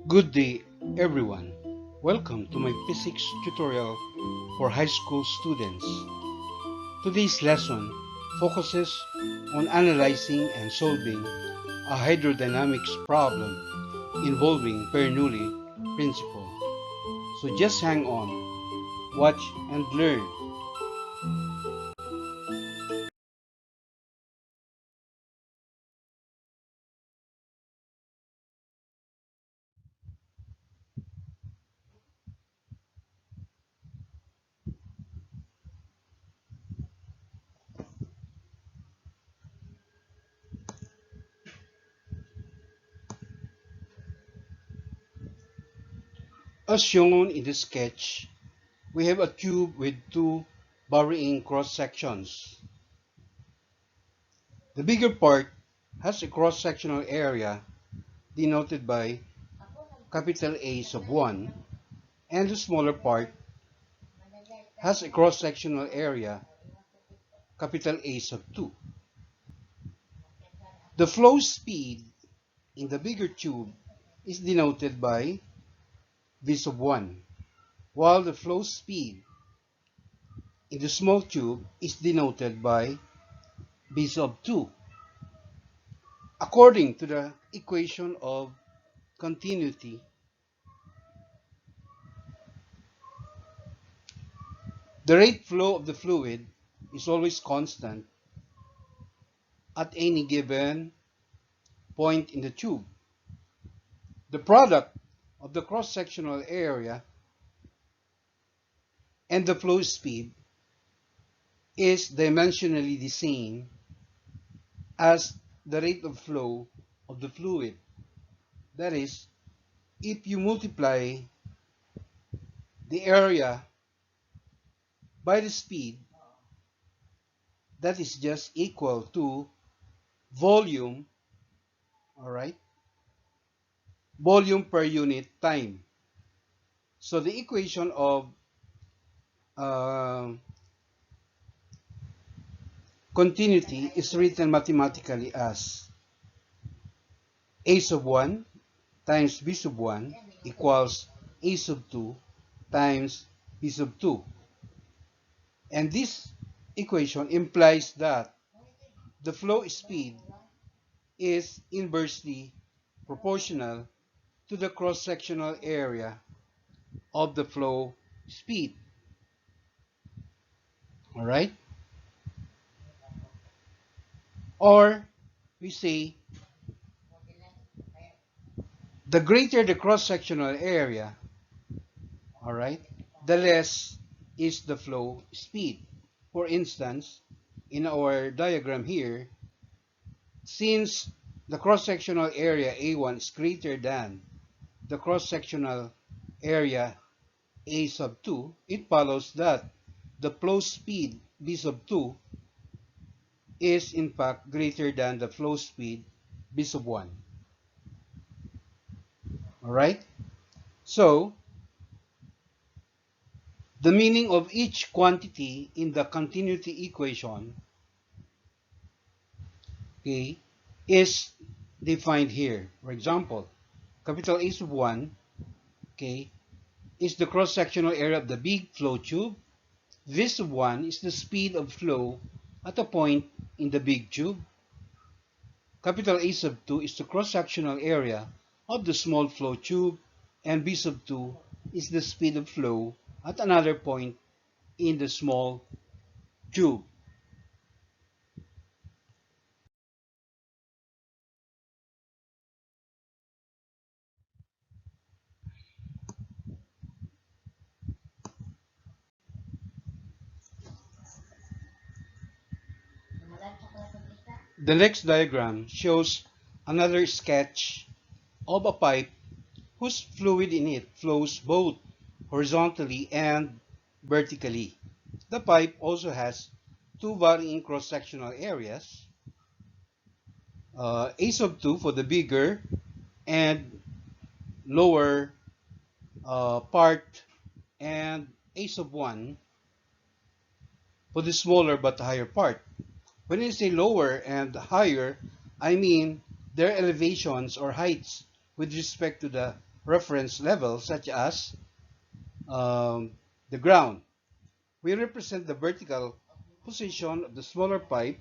Good day, everyone. Welcome to my physics tutorial for high school students. Today's lesson focuses on analyzing and solving a hydrodynamics problem involving Bernoulli principle. So just hang on, watch and learn. As shown in the sketch, we have a tube with two varying cross sections. The bigger part has a cross-sectional area denoted by capital A sub 1, and the smaller part has a cross-sectional area capital A sub 2. The flow speed in the bigger tube is denoted by V sub 1, while the flow speed in the small tube is denoted by B sub 2. According to the equation of continuity, the rate flow of the fluid is always constant at any given point in the tube. The product of the cross-sectional area and the flow speed is dimensionally the same as the rate of flow of the fluid. That is, if you multiply the area by the speed, that is just equal to volume, all right, volume per unit time. So the equation of continuity is written mathematically as A sub 1 times B sub 1 equals A sub 2 times B sub 2. And this equation implies that the flow speed is inversely proportional to the cross-sectional area of the flow speed. All right? Or we say the greater the cross-sectional area, all right, the less is the flow speed. For instance, in our diagram here, since the cross-sectional area A1 is greater than the cross-sectional area A sub 2, it follows that the flow speed B sub 2 is in fact greater than the flow speed B sub 1. Alright? So, the meaning of each quantity in the continuity equation, okay, is defined here. For example, capital A sub 1, okay, is the cross-sectional area of the big flow tube. V sub 1 is the speed of flow at a point in the big tube. Capital A sub 2 is the cross-sectional area of the small flow tube, and B sub 2 is the speed of flow at another point in the small tube. The next diagram shows another sketch of a pipe whose fluid in it flows both horizontally and vertically. The pipe also has two varying cross-sectional areas, A sub 2 for the bigger and lower part, and A sub 1 for the smaller but higher part. When I say lower and higher, I mean their elevations or heights with respect to the reference level, such as um, the ground. We represent the vertical position of the smaller pipe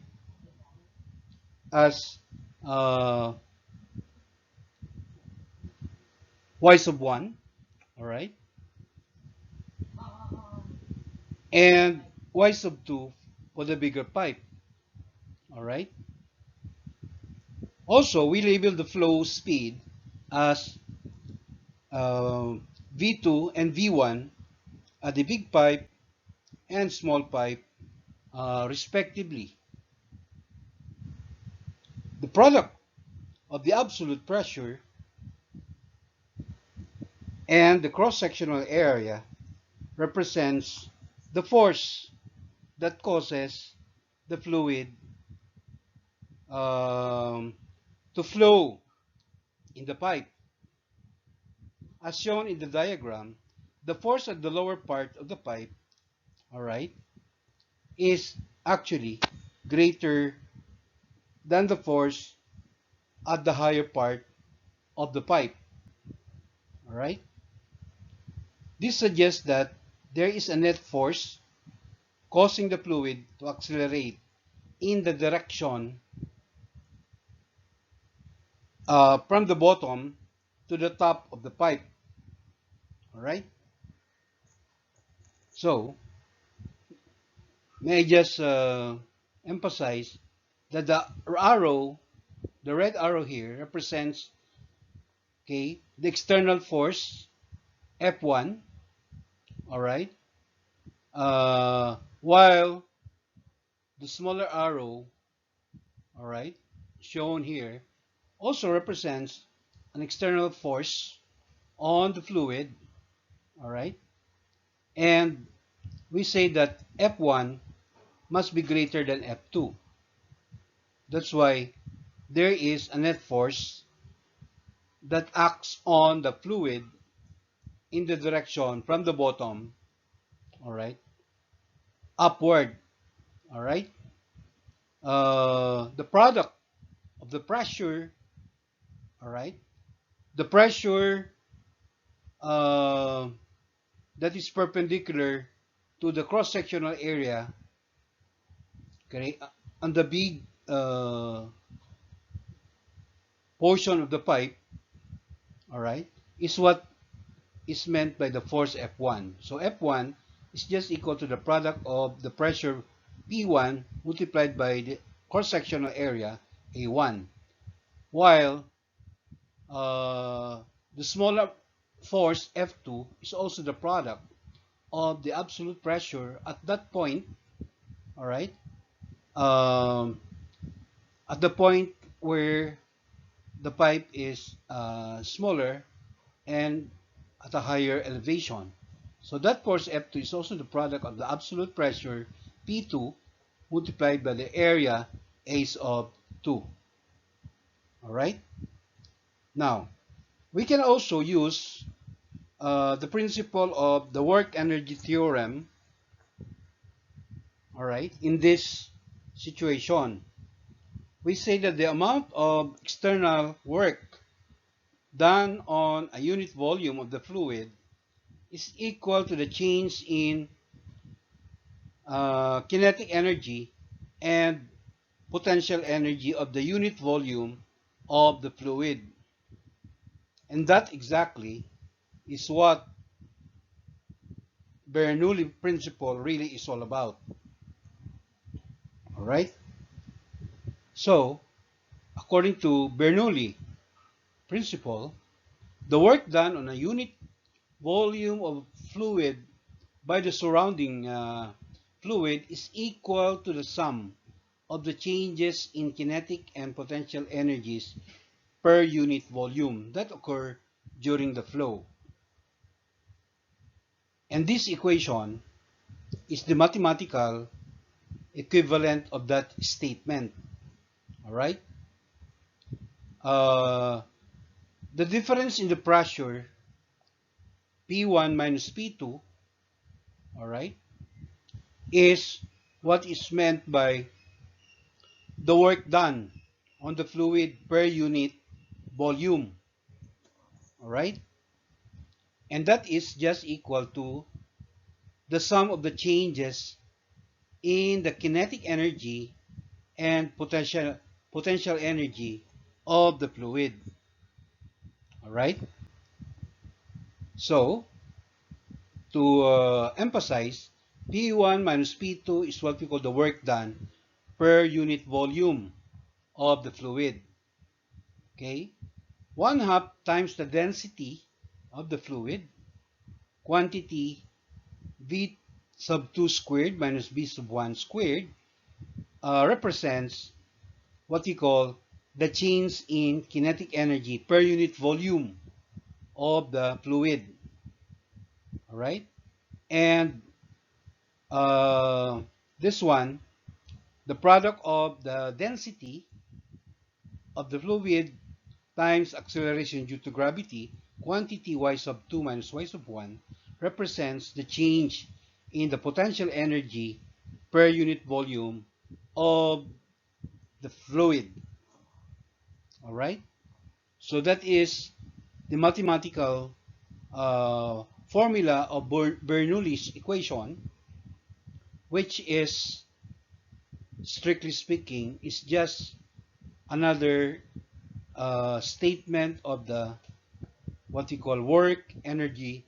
as uh, y sub 1, all right, and y sub 2 for the bigger pipe, all right. Also, we label the flow speed as uh, V2 and V1 at the big pipe and small pipe, respectively. The product of the absolute pressure and the cross-sectional area represents the force that causes the fluid um, to flow in the pipe. As shown in the diagram, the force at the lower part of the pipe, all right, is actually greater than the force at the higher part of the pipe, all right. This suggests that there is a net force causing the fluid to accelerate in the direction from the bottom to the top of the pipe, all right. So may I just emphasize that the red arrow here represents, okay, the external force F1, all right, while the smaller arrow, all right, shown here also represents an external force on the fluid, all right, and we say that F1 must be greater than F2. That's why there is a net force that acts on the fluid in the direction from the bottom, all right, upward, all right. The product of the pressure, all right, the pressure uh, that is perpendicular to the cross-sectional area, okay, on the big portion of the pipe, all right, is what is meant by the force F1. So F1 is just equal to the product of the pressure P1 multiplied by the cross-sectional area A1, while the smaller force F2 is also the product of the absolute pressure at that point, all right, um, at the point where the pipe is smaller and at a higher elevation. So that force F2 is also the product of the absolute pressure P2 multiplied by the area A of 2. All right. Now, we can also use the principle of the work energy theorem, all right, in this situation. We say that the amount of external work done on a unit volume of the fluid is equal to the change in kinetic energy and potential energy of the unit volume of the fluid. And that exactly is what Bernoulli principle really is all about. All right? So, according to Bernoulli principle, the work done on a unit volume of fluid by the surrounding fluid is equal to the sum of the changes in kinetic and potential energies per unit volume that occur during the flow. And this equation is the mathematical equivalent of that statement. All right? The difference in the pressure P1 minus P2, all right, is what is meant by the work done on the fluid per unit volume. All right? And that is just equal to the sum of the changes in the kinetic energy and potential energy of the fluid. All right. So to emphasize, P1 minus P2 is what we call the work done per unit volume of the fluid. Okay. 1/2 times the density of the fluid, quantity V sub 2 squared minus V sub 1 squared represents what we call the change in kinetic energy per unit volume of the fluid. All right. And uh, this one, the product of the density of the fluid times acceleration due to gravity, quantity y sub 2 minus y sub 1, represents the change in the potential energy per unit volume of the fluid. All right? So that is the mathematical formula of Bernoulli's equation, which is, strictly speaking, is just another statement of the what we call work energy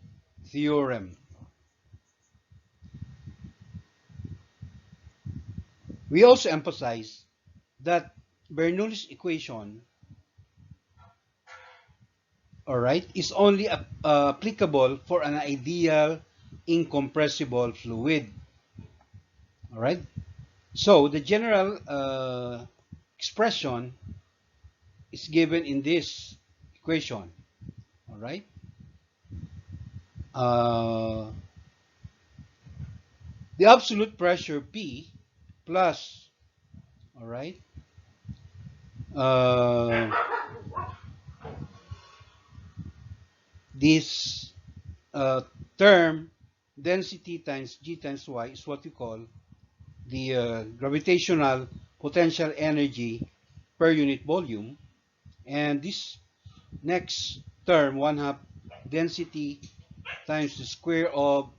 theorem. We also emphasize that Bernoulli's equation, all right, is only applicable for an ideal incompressible fluid. All right. So the general expression is given in this equation. All right. Uh, the absolute pressure P plus, all right, uh, this term density times G times Y is what we call the gravitational potential energy per unit volume. And this next term, 1/2 density times the square of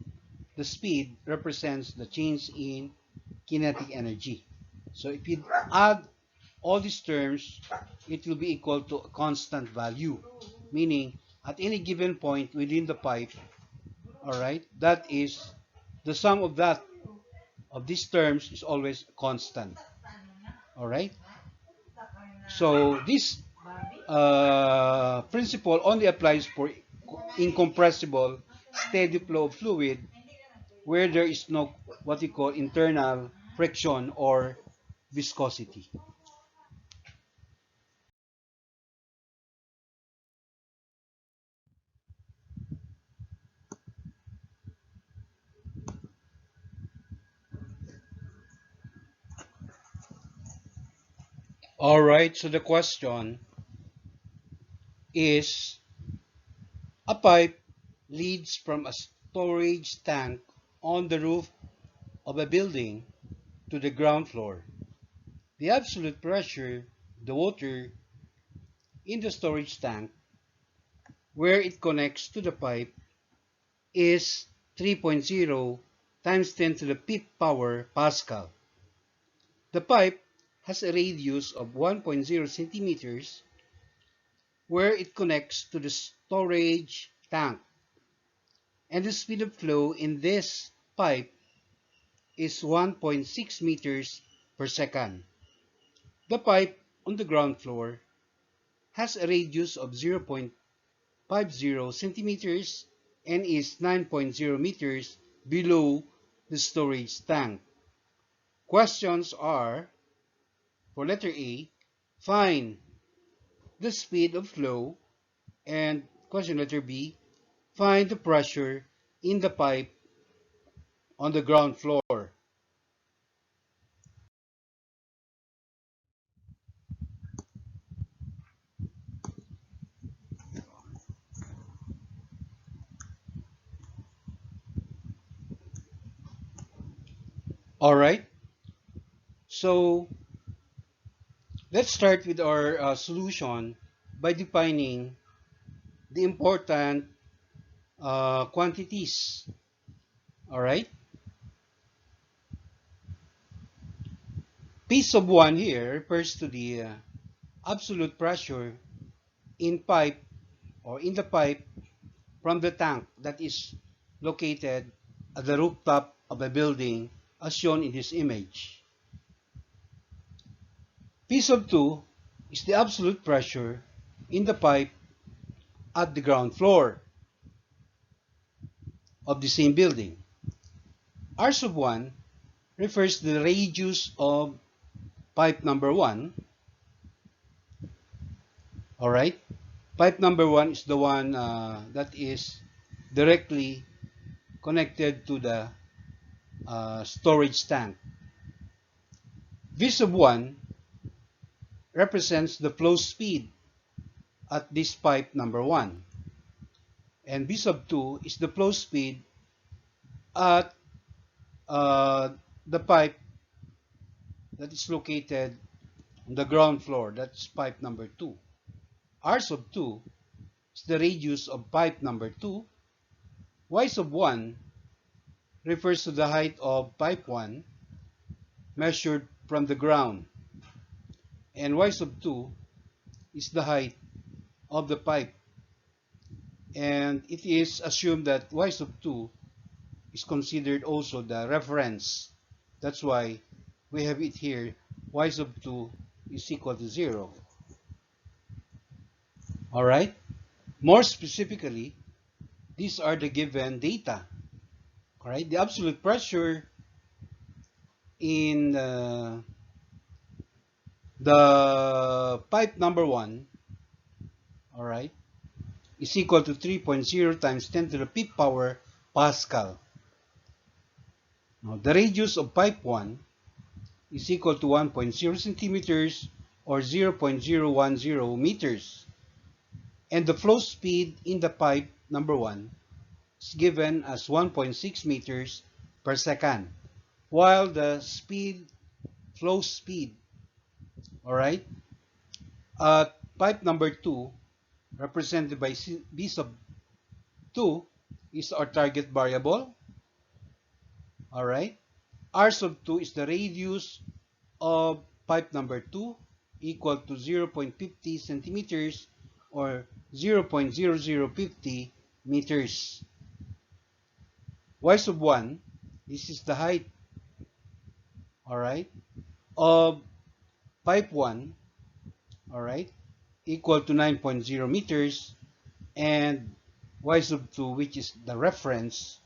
the speed, represents the change in kinetic energy. So if you add all these terms, it will be equal to a constant value, meaning at any given point within the pipe, all right, that is the sum of these terms is always constant. All right. So this principle only applies for incompressible steady flow of fluid where there is no what we call internal friction or viscosity. All right, so the question is, a pipe leads from a storage tank on the roof of a building to the ground floor. The absolute pressure, the water in the storage tank where it connects to the pipe, is 3.0 times 10 to the 5th power Pascal. The pipe has a radius of 1.0 centimeters where it connects to the storage tank, and the speed of flow in this pipe is 1.6 meters per second. The pipe on the ground floor has a radius of 0.50 centimeters and is 9.0 meters below the storage tank. Questions are, for letter A, find the speed of flow, and question letter B, find the pressure in the pipe on the ground floor. All right, so let's start with our solution by defining the important quantities. All right. P sub 1 here refers to the absolute pressure in pipe or in the pipe from the tank that is located at the rooftop of a building as shown in this image. P sub 2 is the absolute pressure in the pipe at the ground floor of the same building. R sub 1 refers to the radius of pipe number 1. Alright? Pipe number 1 is the one that is directly connected to the storage tank. V sub 1 represents the flow speed at this pipe number 1. And V sub 2 is the flow speed at the pipe that is located on the ground floor. That's pipe number 2. R sub 2 is the radius of pipe number 2. Y sub 1 refers to the height of pipe 1 measured from the ground. And Y sub 2 is the height of the pipe. And it is assumed that Y sub 2 is considered also the reference. That's why we have it here. Y sub 2 is equal to 0. Alright? More specifically, these are the given data. Alright? The absolute pressure in the pipe number 1, alright, is equal to 3.0 times 10 to the 5th power Pascal. Now, the radius of pipe 1 is equal to 1.0 centimeters or 0.010 meters. And the flow speed in the pipe number 1 is given as 1.6 meters per second, while the flow speed, alright, at pipe number 2, represented by B sub 2, is our target variable. Alright. R sub 2 is the radius of pipe number 2, equal to 0.50 centimeters or 0.0050 meters. Y sub 1, this is the height, alright, of pipe 1, alright, equal to 9.0 meters, and Y sub 2, which is the reference,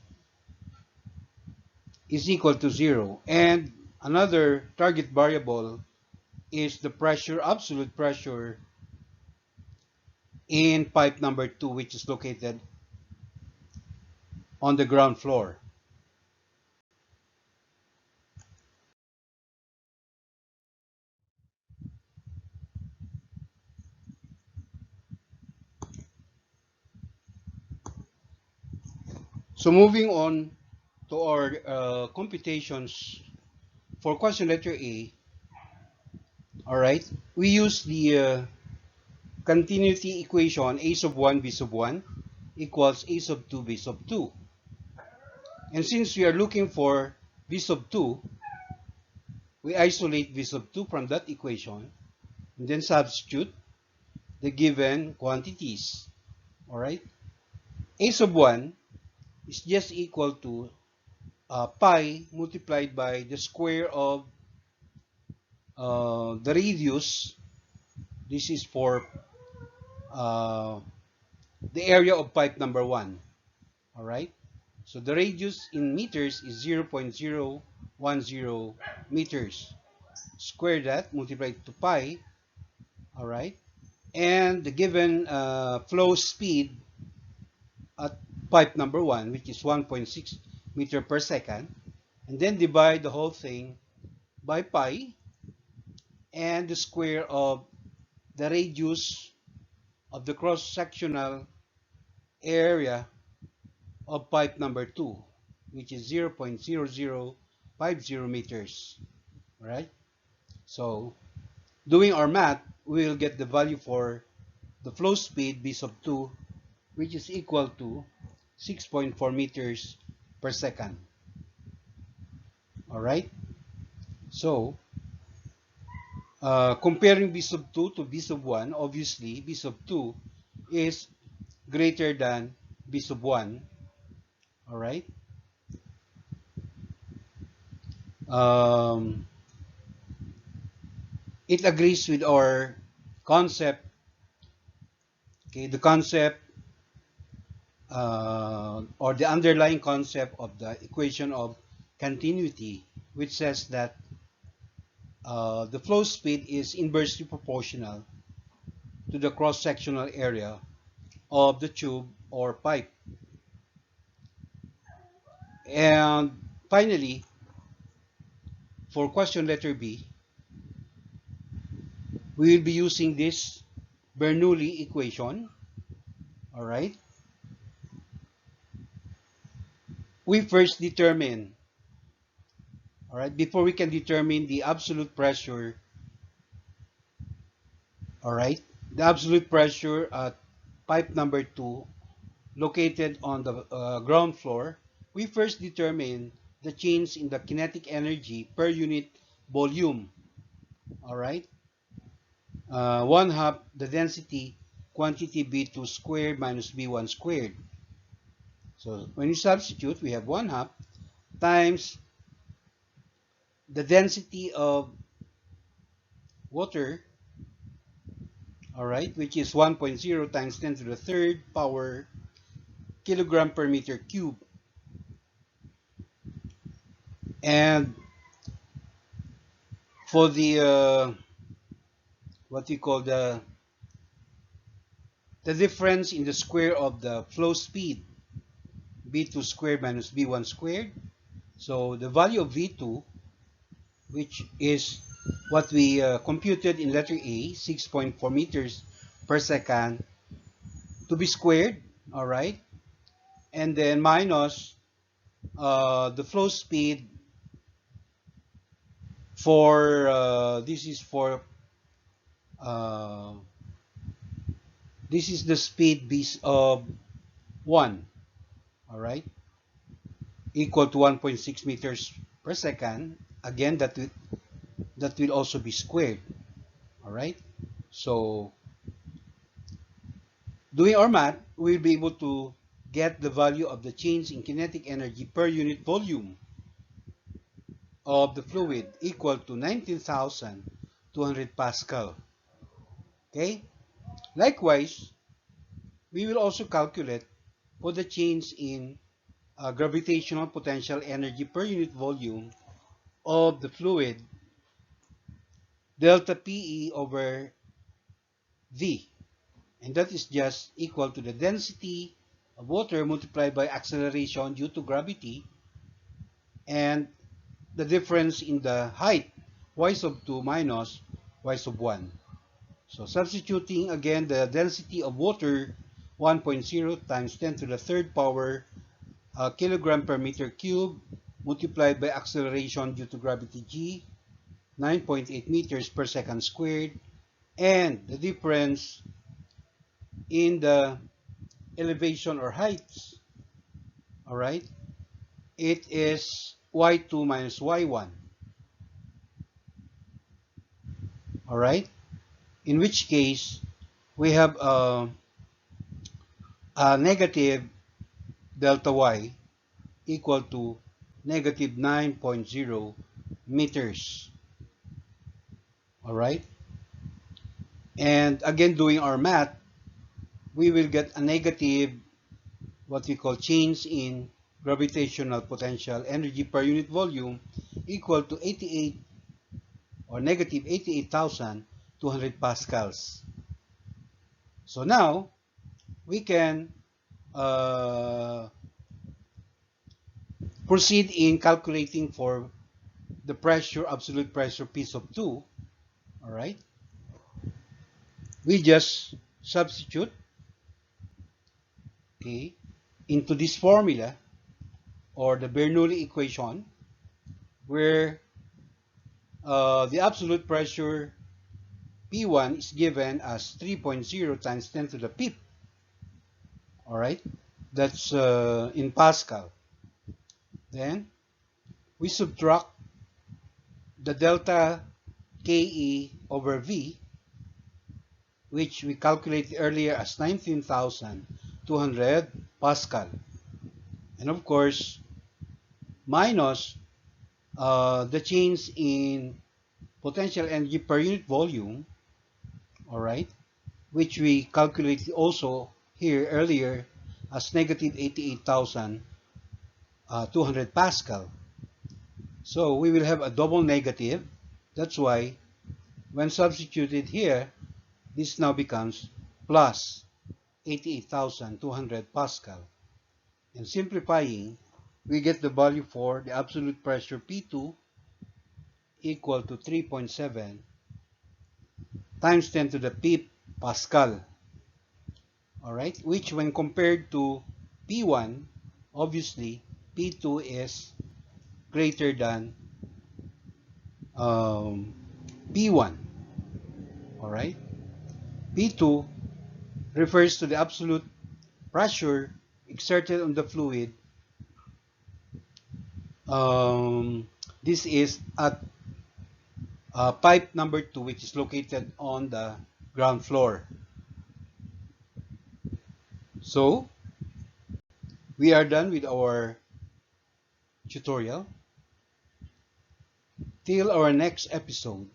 is equal to 0. And another target variable is the pressure, absolute pressure in pipe number 2, which is located on the ground floor. So moving on to our computations for question letter A, alright, we use the continuity equation A sub 1 B sub 1 equals A sub 2 B sub 2. And since we are looking for V sub 2, we isolate V sub 2 from that equation and then substitute the given quantities. Alright? A sub 1 is just equal to pi multiplied by the square of the radius. This is for the area of pipe number 1. Alright? So the radius in meters is 0.010 meters. Square that, multiply it to pi. Alright? And the given flow speed at pipe number 1, which is 1.6 meter per second. And then divide the whole thing by pi and the square of the radius of the cross-sectional area of pipe number 2, which is 0.0050 meters. Alright? So, doing our math, we will get the value for the flow speed B sub 2, which is equal to 6.4 meters per second. All right. So comparing B sub 2 to B sub 1, obviously B sub 2 is greater than B sub 1. All right. Um, it agrees with our concept. Okay, the concept or the underlying concept of the equation of continuity, which says that the flow speed is inversely proportional to the cross-sectional area of the tube or pipe. And finally, for question letter B, we will be using this Bernoulli equation. All right. We first determine, all right, before we can determine the absolute pressure, all right, the absolute pressure at pipe number 2 located on the ground floor, we first determine the change in the kinetic energy per unit volume. All right. 1/2 the density quantity B2 squared minus B1 squared. So when you substitute, we have 1/2 times the density of water, all right, which is 1.0 times 10 to the third power kilogram per meter cube. And for the what we call the difference in the square of the flow speed, B2 squared minus B1 squared. So the value of V2, which is what we computed in letter A, 6.4 meters per second, to be squared, all right, and then minus the flow speed for uh, this is the speed of 1, all right, equal to 1.6 meters per second. Again, that will also be squared, all right. So doing our math, we'll be able to get the value of the change in kinetic energy per unit volume of the fluid equal to 19,200 Pascal. Okay? Likewise, we will also calculate for the change in gravitational potential energy per unit volume of the fluid, delta PE over V. And that is just equal to the density of water multiplied by acceleration due to gravity and the difference in the height, y sub 2 minus y sub 1. So substituting again the density of water, 1.0 times 10 to the third power kilogram per meter cube multiplied by acceleration due to gravity g, 9.8 meters per second squared, and the difference in the elevation or heights, all right, it is y2 minus y1, all right, in which case we have a negative delta y equal to negative 9.0 meters, all right. And again, doing our math, we will get a negative, what we call change in gravitational potential energy per unit volume equal to 88 or negative 88,200 pascals. So now we can proceed in calculating for the pressure, absolute pressure P sub 2, all right. We just substitute, okay, into this formula or the Bernoulli equation where the absolute pressure P1 is given as 3.0 times 10 to the fifth, all right, That's in Pascal. Then we subtract the delta Ke over V, which we calculated earlier as 19,200 Pascal. And of course, minus the change in potential energy per unit volume, all right, which we calculated also here earlier as negative 88,200 Pascal. So we will have a double negative. That's why when substituted here, this now becomes plus 88,200 Pascal. And simplifying, we get the value for the absolute pressure P2 equal to 3.7 times 10 to the P Pascal. Alright, which when compared to P1, obviously P2 is greater than P1. Alright, P2 refers to the absolute pressure exerted on the fluid. This is at pipe number 2, which is located on the ground floor. So we are done with our tutorial. Till our next episode,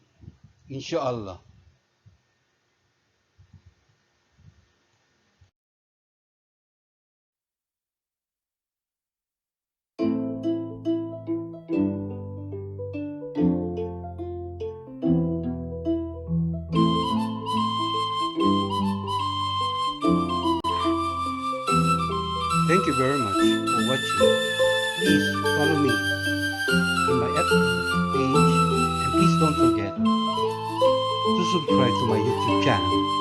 inshallah. Thank you very much for watching. Please follow me in my FB page, and please don't forget to subscribe to my YouTube channel.